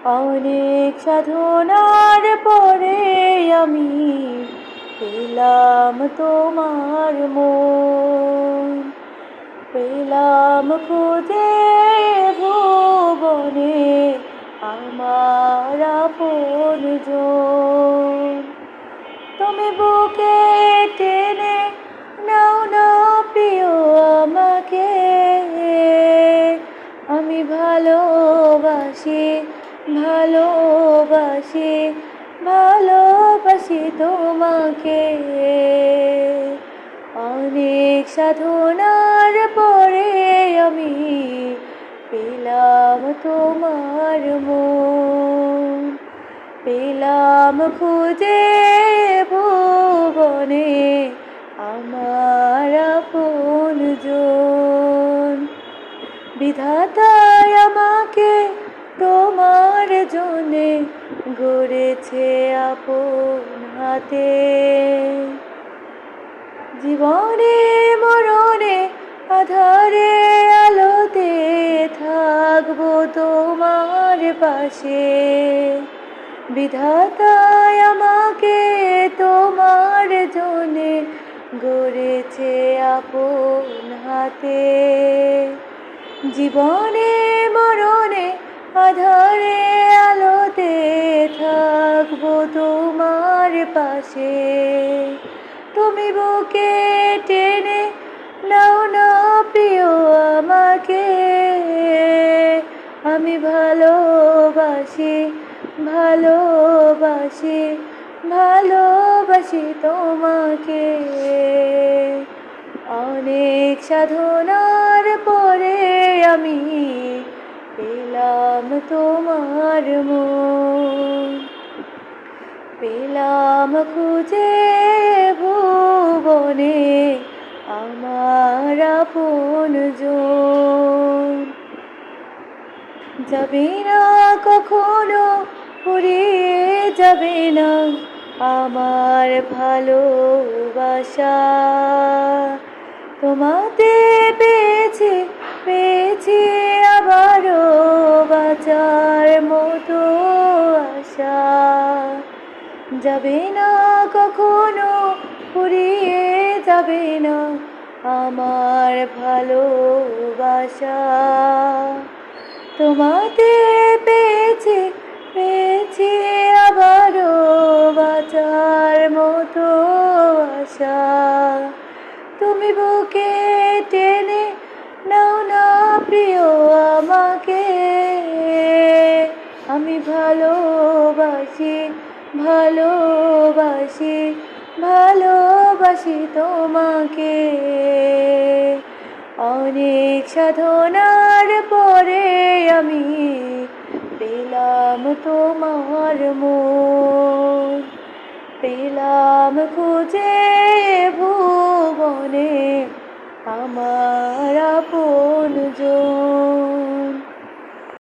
অনেক সাধনার পরে আমি পেলাম তোমার মন, পেলাম খুঁজে ভুবনে আমার আপনজন। তুমি বুকে টেনে নাও না প্রিয় আমাকে, আমি ভালোবাসি ভালোবাসি ভালোবাসি তোমাকে। অনেক সাধনার পরে আমি পেলাম তোমার মন, পেলাম খুঁজে ভুবনে আমার আপনজন। বিধাতায় আমাকে তোমার জন্যে গড়েছে আপন হাতে, জীবনে মরণে আধারে আলোতে থাকবো তোমার পাশে। বিধাতায় আমাকে তোমার জন্যে গড়েছে আপন হাতে, জীবনে মরণে আধারে আলোতে থাকবো তোমার পাশে। তুমি বুকে টেনে নাও না প্রিয় আমাকে, আমি ভালোবাসি ভালোবাসি ভালোবাসি তোমাকে। অনেক সাধনার পরে আমি পেলাম তোমার মন, পেলাম খুঁজে ভুবনে আমার আপনজন। যাবে না কখনো ফুরিয়ে যাবে না আমার ভালোবাসা, তোমাতে পেয়েছি পেয়েছি আবারও বাঁচার মতো আশা। যাবে না কখনো ফুরিয়ে যাবে না আমার ভালোবাসা, তোমাতে পেয়েছি পেয়েছি আবারও বাঁচার মতো আশা। তুমি বুকে টেনে নাও না প্রিয় আমাকে, আমি ভালোবাসি ভালোবাসি ভালোবাসি তোমাকে। অনেক সাধনার পরে আমি পেলাম তোমার মন, পেলাম খুঁজে ভুবনে আমার আপনজন।